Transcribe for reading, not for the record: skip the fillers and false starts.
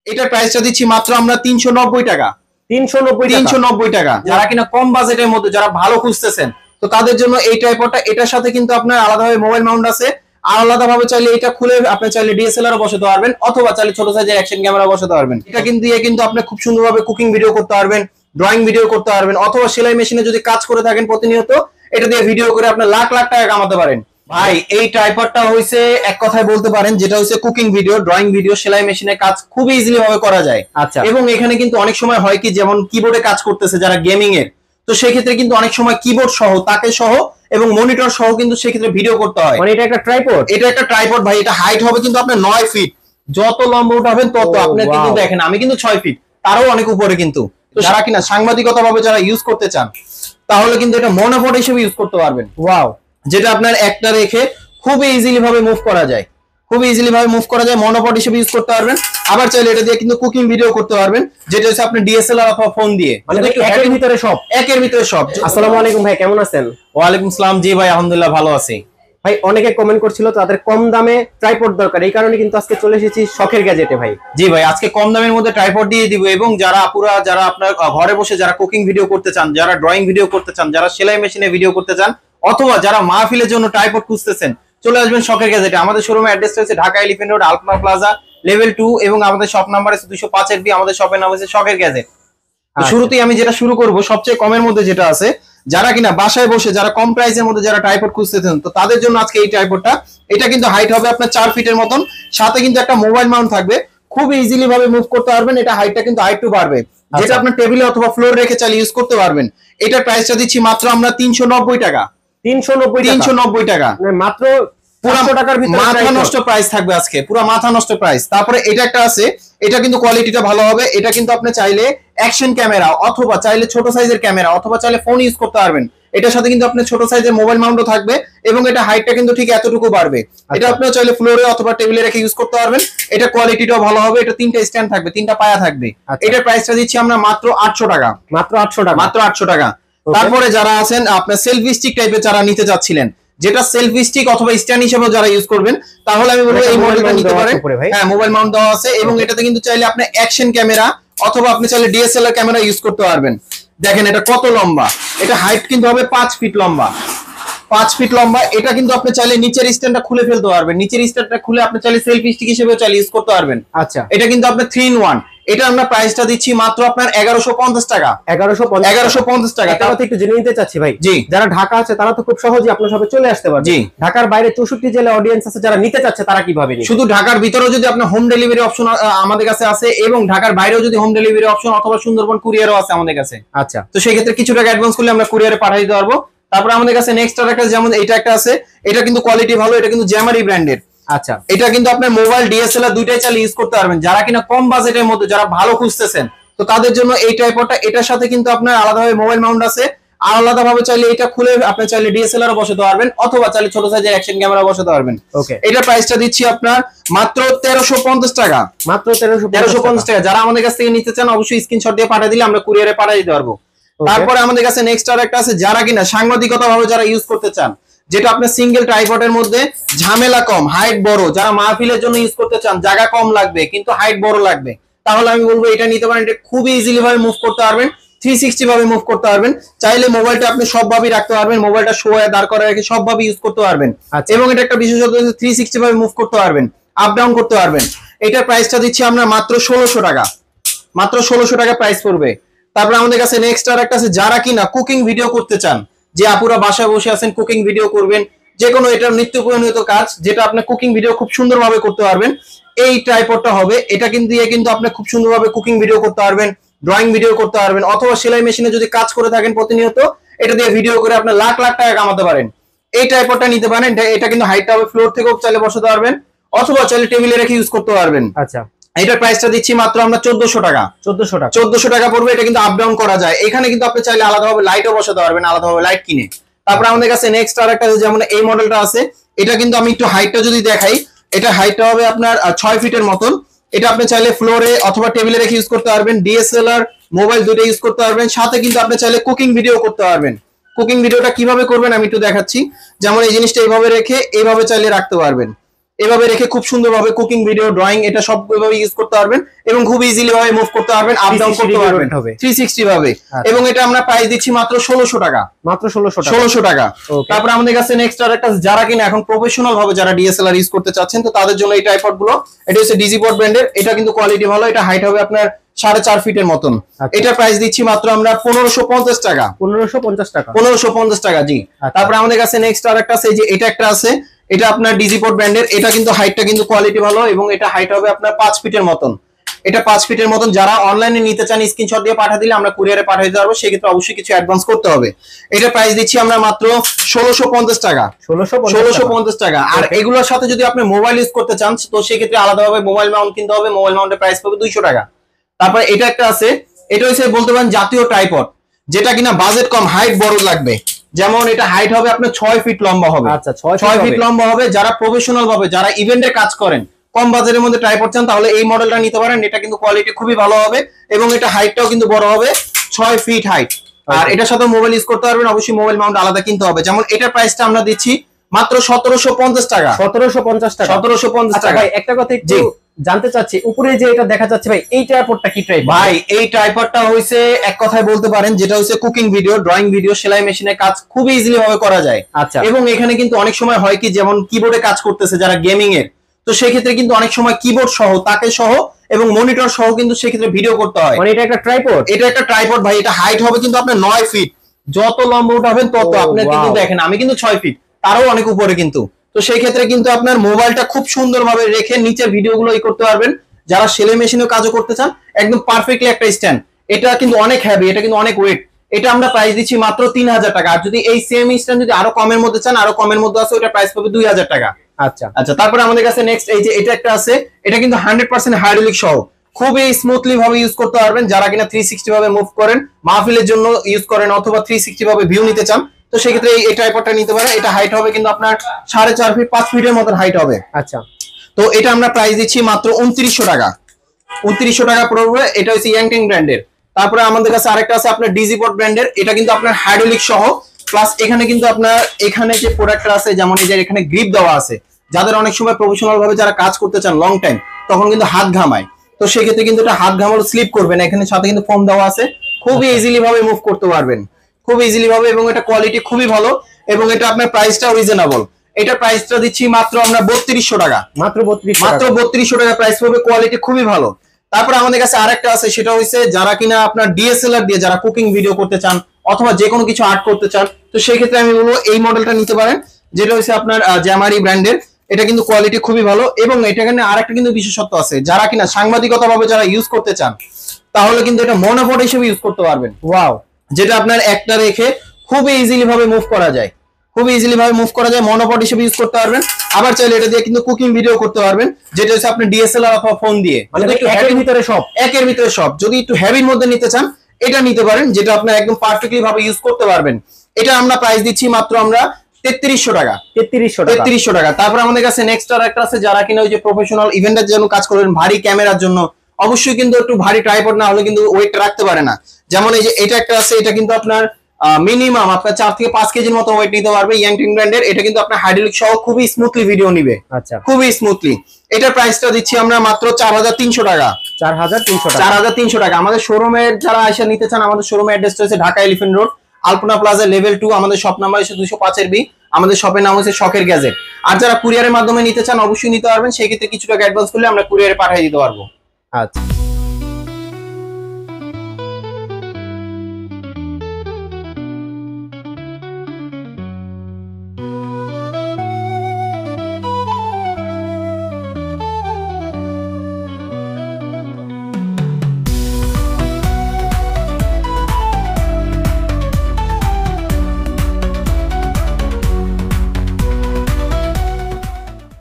এটার প্রাইসটা দিচ্ছি মাত্র আমরা 390 টাকা। 390 টাকা। যারা কিনা কম বাজেটের মধ্যে যারা ভালো খুঁজতেছেন তো তাদের জন্য এই ট্রাইপডটা, এটার সাথে কিন্তু আপনার আলাদাভাবে মোবাইল মাউন্ট আছে, আর আলাদাভাবে চাইলে এটা খুলে আপনি চাইলে ডিএসএলআর বসাতে পারবেন অথবা চাইলে ছোট সাইজের অ্যাকশন ক্যামেরা বসাতে পারবেন। এটা কিন্তু দিয়ে কিন্তু আপনি খুব সুন্দরভাবে কুকিং ভিডিও করতে পারবেন, ড্রয়িং ভিডিও করতে পারবেন, অথবা সেলাই মেশিনে যদি কাজ করে থাকেন প্রতিনিয়ত এটা দিয়ে ভিডিও করে আপনি লাখ লাখ টাকা কামাতে পারেন। ভাই এই ট্রাইপডটা হইছে এক কথায় বলতে পারেন যেটা হইছে কুকিং ভিডিও, ড্রয়িং ভিডিও, সেলাই মেশিনে কাজ খুব ইজিলি ভাবে করা যায়। আচ্ছা। এবং এখানে কিন্তু অনেক সময় হয় কি, যেমন কিবোর্ডে কাজ করতেছে যারা গেমিং এর, তো সেই ক্ষেত্রে কিন্তু অনেক সময় কিবোর্ড সহ, তাকে সহ এবং মনিটর সহ কিন্তু সেই ক্ষেত্রে ভিডিও করতে হয়। মানে এটা একটা ট্রাইপড? এটা একটা ট্রাইপড ভাই। এটা হাইট হবে কিন্তু আপনার 9 ফিট। যত লম্বা উঠাবেন তত আপনি কিন্তু দেখেন আমি কিন্তু 6 ফিট, তারও অনেক উপরে কিন্তু। তো যারা কিনা সাংবাদিকতা ভাবে যারা ইউজ করতে চান তাহলে কিন্তু এটা মনোপড হিসেবে ইউজ করতে পারবেন। ওয়াও, যেটা আপনার একটা রেখে খুব ইজিলি ভাবে মুভ করা যায়, খুব ইজিলি ভাবে মুভ করা যায়, মনোপড হিসেবে ইউজ করতে পারবেন। আবার চাইলে এটা দিয়ে কিন্তু কুকিং ভিডিও করতে পারবেন, যেটা হচ্ছে আপনি ডিএসএলআর অথবা ফোন দিয়ে। মানে একের ভিতরে সব, একের ভিতরে সব। আসসালামু আলাইকুম ভাই, কেমন আছেন? ওয়ালাইকুম আসসালাম। জি ভাই আলহামদুলিল্লাহ ভালো আছি। ভাই অনেকে কমেন্ট করছিল তাদের কম দামে ট্রাইপড দরকার, এই কারণে কিন্তু আজকে চলে এসেছি শখের গ্যাজেটে ভাই। জি ভাই, আজকে কম দামের মধ্যে ট্রাইপড দিয়ে দিব, এবং যারা আপুরা যারা আপনার ঘরে বসে যারা কুকিং ভিডিও করতে চান, যারা ড্রয়িং ভিডিও করতে চান, যারা সেলাই মেশিনে ভিডিও করতে চান, অথবা যারা মাহফিলের জন্য ট্রাইপড খুঁজতেছেন, চলে আসবেন শখের গ্যাজেটে। আমাদের শোরুমের অ্যাড্রেসটা হচ্ছে ঢাকা এলিফ্যান্ট রোড, আলপনা প্লাজা, লেভেল 2, এবং আমাদের শপ নাম্বার আছে 205 বি। আমাদের শপের নাম হচ্ছে শখের গ্যাজেট। শুরুতেই আমি যেটা শুরু করব সবচেয়ে কমের মধ্যে যেটা আছে, যারা কিনা বাসায় বসে যারা কম প্রাইসের মধ্যে যারা ট্রাইপড খুঁজতেছেন তো তাদের জন্য আজকে এই ট্রাইপডটা। এটা কিন্তু হাইট হবে আপনার 4 ফিটের মতন, সাথে কিন্তু একটা মোবাইল মাউন্ট থাকবে, খুব ইজিলি ভাবে মুভ করতে পারবেন। এটা হাইটটা কিন্তু আরেকটু বাড়বে, যেটা আপনার টেবিলে অথবা ফ্লোর রেখে চালিয়ে ইউজ করতে পারবেন। এটার প্রাইসটা দিচ্ছি মাত্র আমরা 390 টাকা। 390 টাকা, মাত্র 500 টাকার ভিতরে মাথা নষ্ট প্রাইস থাকবে আজকে, পুরো মাথা নষ্ট প্রাইস। তারপরে এটা একটা আছে, এটা কিন্তু কোয়ালিটিটা ভালো হবে। এটা কিন্তু আপনি চাইলে অ্যাকশন ক্যামেরা অথবা চাইলে ছোট সাইজের ক্যামেরা অথবা চাইলে ফোন ইউজ করতে পারবেন। এটার সাথে কিন্তু আপনার ছোট সাইজের মোবাইল মাউন্টও থাকবে, এবং এটা হাইটটা কিন্তু ঠিক এতটুকু বাড়বে। এটা আপনি চাইলে ফ্লোরে অথবা টেবিলে রেখে ইউজ করতে পারবেন। এটা কোয়ালিটিটাও ভালো হবে। এটা 3টা স্ট্যান্ড থাকবে, 3টা পায়া থাকবে। এটার প্রাইসটা দিচ্ছি আমরা মাত্র 800 টাকা। মাত্র 800 টাকা, মাত্র 800 টাকা। তারপরে যারা আছেন আপনার সেলফি স্টিক টাইপের যারা নিতে চাচ্ছিলেন, যেটা সেলফি স্টিক অথবা স্ট্যান্ড হিসেবে যারা ইউজ করবেন, তাহলে আমি বলবো এই মডেলটা নিতে পারেন। হ্যাঁ, মোবাইল মাউন্ট দেওয়া আছে, এবং এটাতে কিন্তু চাইলে আপনি অ্যাকশন ক্যামেরা অথবা আপনি চাইলে ডিএসএলআর ক্যামেরা ইউজ করতে পারবেন। দেখেন এটা কত লম্বা, এটা হাইট কিন্তু হবে 5 ফিট লম্বা, 5 ফিট লম্বা। এটা কিন্তু আপনি চাইলে নিচের স্ট্যান্ডটা খুলে ফেলতে পারবেন, নিচের স্ট্যান্ডটা খুলে আপনি চাইলে সেলফি স্টিক হিসেবে চাইলে ইউজ করতে পারবেন। আচ্ছা, এটা কিন্তু আপনার 3 in 1। এটা আমরা প্রাইসটা দিচ্ছি মাত্র আপনার 1150 টাকা। 1150 টাকা। তাহলে একটু জেনে নিতে চাচ্ছি ভাই, জি, যারা ঢাকা আছে তারা তো খুব সহজেই আপনার সবে চলে আসতে পারবে। জি, ঢাকার বাইরে 64 জেলা অডিয়েন্স আছে যারা নিতে চাচ্ছে, তারা কিভাবে নিবে? শুধু ঢাকার ভিতরেও যদি আপনি হোম ডেলিভারি অপশন আমাদের কাছে আছে, এবং ঢাকার বাইরেও যদি হোম ডেলিভারি অপশন অথবা সুন্দরবন কুরিয়ারও আছে আমাদের কাছে। আচ্ছা, তো সেই ক্ষেত্রে কিছু টাকা অ্যাডভান্স করলে আমরা কুরিয়ারে পাঠিয়ে দিতে পারবো। তারপর আমাদের কাছে নেক্সট একটা যেমন এইটা একটা আছে, এটা কিন্তু কোয়ালিটি ভালো, এটা কিন্তু জ্যামারি ব্র্যান্ডের। আচ্ছা, এটা কিন্তু আপনার মোবাইল ডিএসএলআর দুইটাই চালিয়ে ইউজ করতে পারবেন। যারা কিনা কম বাজেটের মধ্যে যারা ভালো খুঁজতেছেন তো তাদের জন্য এই ট্রাইপডটা। এটার সাথে কিন্তু আপনার আলাদাভাবে মোবাইল মাউন্ট আছে, আর আলাদাভাবে চাইলে এটা খুলে আপনি চাইলে ডিএসএলআর বসাতে পারবেন অথবা চাইলে ছোট সাইজের অ্যাকশন ক্যামেরা বসাতে পারবেন। ওকে, এটার প্রাইসটা দিচ্ছি আপনার মাত্র 1350 টাকা। মাত্র 1350 টাকা। যারা আমাদের কাছ থেকে নিতে চান অবশ্যই স্ক্রিনশট দিয়ে পাঠিয়ে দিলে আমরা কুরিয়ারে পাঠিয়ে দিতে পারবো। তারপরে আমাদের কাছে নেক্সট আর একটা আছে, যারা কিনা সাংবাদিকতা ভাবে যারা ইউজ করতে চান, যেটা আপনার সিঙ্গেল ট্রাইপডের মধ্যে ঝামেলা কম, হাইট বড়, যারা মাহফিলের জন্য ইউজ করতে চান, জায়গা কম লাগবে কিন্তু হাইট বড় লাগবে, তাহলে আমি বলবো এটা নিতে পারেন। এটা খুবই ইজিলি ভাবে মুভ করতে পারবেন, 360 ভাবে মুভ করতে পারবেন। চাইলে মোবাইলটা আপনি সবভাবেই রাখতে পারবেন, মোবাইলটা শোয়ে দাঁড় করে রেখে সবভাবে ইউজ করতে পারবেন। এবং এটা একটা বিশেষত্ব 360 ভাবে মুভ করতে পারবেন, আপ ডাউন করতে পারবেন। এটার প্রাইসটা দিচ্ছি আমরা মাত্র 1600 টাকা। মাত্র 1600 টাকা প্রাইস পড়বে। তারপরে আমাদের কাছে নেক্সট আর একটা আছে, যারা কিনা কুকিং ভিডিও করতে চান, যে আপুরা বাসায় বসে আছেন কুকিং ভিডিও করবেন, যে কোনো এটা নিত্য প্রয়োজনীয় কাজ যেটা আপনি কুকিং ভিডিও খুব সুন্দরভাবে করতে পারবেন, এই ট্রাইপডটা হবে। এটা কিন্তু দিয়ে কিন্তু আপনি খুব সুন্দরভাবে কুকিং ভিডিও করতে পারবেন, ড্রয়িং ভিডিও করতে পারবেন, অথবা সেলাই মেশিনে যদি কাজ করে থাকেন প্রতিনিয়ত এটা দিয়ে ভিডিও করে আপনি লাখ লাখ টাকা কামাতে পারেন। এই ট্রাইপডটা নিতে পারেন। এটা কিন্তু হাইটটা হবে ফ্লোর থেকেও চাইলে বসাতে পারবেন অথবা চাইলে টেবিলে রেখে ইউজ করতে পারবেন। আচ্ছা, এটার প্রাইসটা দিচ্ছি মাত্র আমরা 1400 টাকা। 1400 টাকা পড়বে। এটা কিন্তু আপ ডাউন করা যায়। এখানে কিন্তু আপনি চাইলে আলাদাভাবে লাইটও বসাতে পারবেন, আলাদাভাবে লাইট কিনে। তারপর আমাদের কাছে নেক্সট আর একটা যেমন এই মডেলটা আছে, এটা কিন্তু আমি একটু হাইটটা যদি দেখাই, এটা হাইটটা হবে আপনার 6 ফিটের মতন। এটা আপনি চাইলে ফ্লোরে অথবা টেবিলে রেখে ইউজ করতে পারবেন, ডিএসএলআর মোবাইল দুটো ইউজ করতে পারবেন, সাথে কিন্তু আপনি চাইলে কুকিং ভিডিও করতে পারবেন। কুকিং ভিডিওটা কিভাবে করবেন আমি একটু দেখাচ্ছি। যেমন এই জিনিসটা এইভাবে রেখে এইভাবে চাইলে রাখতে পারবেন, এভাবে রেখে খুব সুন্দরভাবে কুকিং ভিডিও ড্রয়িং এটা সব এভাবে ইউজ করতে পারবেন এবং খুব ইজিলি ভাবে মুভ করতে পারবেন, আপ ডাউন করতে পারবেন 360 ভাবে। এবং এটা আমরা প্রাইস দিচ্ছি মাত্র 1600 টাকা, মাত্র 1600 টাকা। তারপর আমাদের কাছে নেক্সট আরেকটা যারা কিনা এখন প্রফেশনাল ভাবে যারা ডিএসএলআর ইউজ করতে চাচ্ছেন তো তাদের জন্য এই ট্রাইপড গুলো, এটা হচ্ছে ডিজিপড ব্র্যান্ডের, এটা কিন্তু কোয়ালিটি ভালো, এটা হাইট হবে আপনার 4.5 ফিটের মতন। এটা প্রাইস দিচ্ছি মাত্র আমরা 1550 টাকা, 1550 টাকা জি। তারপর আমাদের কাছে নেক্সট আরেকটা আছে, যে এটা একটা আছে, এটা আপনার ডিজিপড ব্র্যান্ডের, এটা কিন্তু হাইটটা কিন্তু কোয়ালিটি ভালো এবং এটা হাইট হবে আপনার 5 ফিটের মতন, এটা 5 ফিটের মতন। যারা অনলাইনে নিতে চান স্ক্রিনশট দিয়ে পাঠিয়ে দিলে আমরা কুরিয়ারে পাঠিয়ে দিতে পারবো, সেক্ষেত্রে অবশ্যই কিছু অ্যাডভান্স করতে হবে। এটা প্রাইস দিচ্ছি আমরা মাত্র 1650 টাকা, 1650 টাকা। আর এগুলোর সাথে যদি আপনি মোবাইল ইউজ করতে চান তো সেক্ষেত্রে আলাদাভাবে মোবাইল মাউন্ট কিনতে হবে, মোবাইল মাউন্টের প্রাইস পাবে 200 টাকা। তারপর এটা একটা আছে, এটা হচ্ছে বলতে পারেন জাতীয় ট্রাইপড, যেটা কিনা বাজেট কম, হাইট বড় লাগবে। যেমন এটা হাইট হবে আপনার 6 ফিট লম্বা হবে, আচ্ছা 6 ফিট লম্বা হবে। যারা প্রফেশনাল ভাবে যারা ইভেন্টে কাজ করেন, কম বাজেটের মধ্যে ট্রাইপড চান, তাহলে এই মডেলটা নিতে পারেন। এটা কিন্তু কোয়ালিটি খুবই ভালো হবে এবং এটা হাইটটাও কিন্তু বড় হবে, 6 ফিট হাইট। আর এটার সাথে মোবাইল ইউজ করতে পারবেন, অবশ্যই মোবাইল মাউন্ট আলাদা কিনতে হবে। যেমন এটার প্রাইসটা আমরা দিচ্ছি মাত্র 1750 টাকা, 1750 টাকা। ভাই একটা কথা একটু জানতে চাচ্ছি, উপরে যে এটা দেখা যাচ্ছে ভাই, এই ট্রাইপডটা কি ট্রাইপড? ভাই এই ট্রাইপডটা হইছে এক কথায় বলতে পারেন যেটা হচ্ছে কুকিং ভিডিও, ড্রয়িং ভিডিও, সেলাই মেশিনে কাজ খুব ইজিলি ভাবে করা যায়। আচ্ছা। এবং এখানে কিন্তু অনেক সময় হয় কি, যেমন কিবোর্ডে কাজ করতেছে যারা গেমিং এর, তো সেই ক্ষেত্রে কিন্তু অনেক সময় কিবোর্ড সহ, তাকে সহ এবং মনিটর সহ কিন্তু সেই ক্ষেত্রে ভিডিও করতে হয়। মানে এটা একটা ট্রাইপড, এটা একটা ট্রাইপড ভাই। এটা হাইট হবে কিন্তু আপনার 9 ফিট, যত লম্বা উঠাবেন তত আপনার কিন্তু দেখেন আমি কিন্তু 6 ফিট, তারও অনেক উপরে কিন্তু। তো সেই ক্ষেত্রে কিন্তু আপনার মোবাইলটা খুব সুন্দরভাবে রেখে নিচের ভিডিওগুলো করতে পারবেন। যারা সেলাই মেশিনেও কাজও করতে চান, একদম পারফেক্টলি একটা স্ট্যান্ড। এটা কিন্তু অনেক হেভি, এটা কিন্তু অনেক ওয়েট। এটা আমরা প্রাইস দিচ্ছি মাত্র 3000 টাকা। আর যদি এই সেম স্ট্যান্ড যদি আরো কমের মধ্যে চান, আরো কমের মধ্যে আছে, ওটা প্রাইস পাবে 2000 টাকা। আচ্ছা আচ্ছা। তারপরে আমাদের কাছে নেক্সট এই যে এটা একটা আছে, এটা কিন্তু 100% হাইড্রোলিক সহ, খুবই স্মুথলি ভাবে ইউজ করতে পারবেন। যারা কিনা 360 ভাবে মুভ করেন, মাহফিলের জন্য ইউজ করেন, অথবা 360 ভাবে ভিউ নিতে চান, তো সেক্ষেত্রে এই ট্রাইপডটা নিতে পারেন। এটা হাইট হবে কিন্তু আপনার 4.5 ফিট, 5 ফিটের মতন হাইট হবে। আচ্ছা। তো এটা আমরা প্রাইস দিচ্ছি মাত্র 2900 টাকা, 2900 টাকা পড়বে। এটা হচ্ছে ইয়াংটিং ব্র্যান্ডের। তারপরে আমাদের কাছে আরেকটা আছে আপনার ডিজিপড ব্র্যান্ডের, এটা কিন্তু আপনার হাইড্রোলিক সহ, প্লাস এখানে কিন্তু আপনার এখানে যে প্রোডাক্টটা আছে, যেমন এই যে এখানে গ্রিপ দেওয়া আছে, যাদের অনেক সময় প্রফেশনাল ভাবে যারা কাজ করতে চান লং টাইম, তখন কিন্তু হাত ঘামায়, তো সেক্ষেত্রে কিন্তু এটা হাত ঘামালো স্লিপ করবে না। এখানে সাথে কিন্তু ফোম দেওয়া আছে, খুবই ইজিলি ভাবে মুভ করতে পারবেন, খুব ইজিলি ভাবে। এবং এটা কোয়ালিটি খুবই ভালো এবং এটা আপনার প্রাইসটাও রিজনেবল। এটা প্রাইসটা দিচ্ছি মাত্র আমরা 3200 টাকা, মাত্র 3200 টাকা প্রাইস পাবে, কোয়ালিটি খুবই ভালো। তারপর আমাদের কাছে আরেকটা আছে, সেটা হচ্ছে যারা কিনা আপনার ডিএসএলআর দিয়ে যারা কুকিং ভিডিও করতে চান অথবা যে কোনো কিছু আর্ট করতে চান, তো সেই ক্ষেত্রে আমি বলবো এই মডেলটা নিতে পারেন, যেটা হচ্ছে আপনার জ্যামারি ব্র্যান্ডের। এটা কিন্তু কোয়ালিটি খুবই ভালো এবং এটা এখানে আরেকটা কিন্তু বিশেষত্ব আছে, যারা কিনা সাংবাদিকতা ভাবে যারা ইউজ করতে চান, তাহলে কিন্তু এটা মনোপড হিসেবে ইউজ করতে পারবেন। ওয়াও, যেটা আপনার একটা রেখে খুবই ইজিলি ভাবে মুভ করা যায়, খুব ইজিলি ভাবে মুভ করা যায়, মনোপড হিসেবে ইউজ করতে পারবেন। আবার চাইলে এটা দিয়ে কিন্তু কুকিং ভিডিও করতে পারবেন, যেটা হচ্ছে আপনি ডিএসএলআর অথবা ফোন দিয়ে। মানে একটু একের ভিতরে সব, যদি একটু হেভির মধ্যে নিতে চান এটা নিতে পারেন, যেটা আপনি একদম পারফেক্টলি ভাবে ইউজ করতে পারবেন। এটা আমরা প্রাইস দিচ্ছি মাত্র আমরা 3300 টাকা, 3300 টাকা। তারপর আমাদের কাছে নেক্সট আর একটা আছে, যারা কিনা ওই যে প্রফেশনাল ইভেন্টের জন্য কাজ করবেন, ভারী ক্যামেরার জন্য, অবশ্যই কিন্তু একটু ভারী ট্রাইপড না হলে কিন্তু ওয়েট রাখতে পারে না। যেমন এই যে এটা একটা আছে, এটা কিন্তু আপনার মিনিমাম আপনার 4 থেকে 5 কেজির মতো ওয়েট নিতে পারবে, ইয়াংটিং ব্র্যান্ডের। এটা কিন্তু আপনার হাইড্রোলিক সহ খুবই স্মুথলি ভিডিও নিবে, আচ্ছা খুবই স্মুথলি। এটার প্রাইসটা দিচ্ছি আমরা মাত্র 4300 টাকা, 4300 টাকা। আমাদের শোরুমের যারা আইসা নিতে চান, আমাদের শোরুমের অ্যাড্রেসটা হচ্ছে ঢাকা এলিফ্যান্ট রোড, আলপনা প্লাজা লেভেল 2। আমাদের শপ নাম্বার হচ্ছে 205 বি। আমাদের শপের নাম হচ্ছে শখের গ্যাজেট। আর যারা কুরিয়ারের মাধ্যমে নিতে চান অবশ্যই নিতে পারবেন, সেই ক্ষেত্রে কিছু টাকা অ্যাডভান্স করলে আমরা কুরিয়ারে পাঠিয়ে দিতে পারবো। আচ্ছা।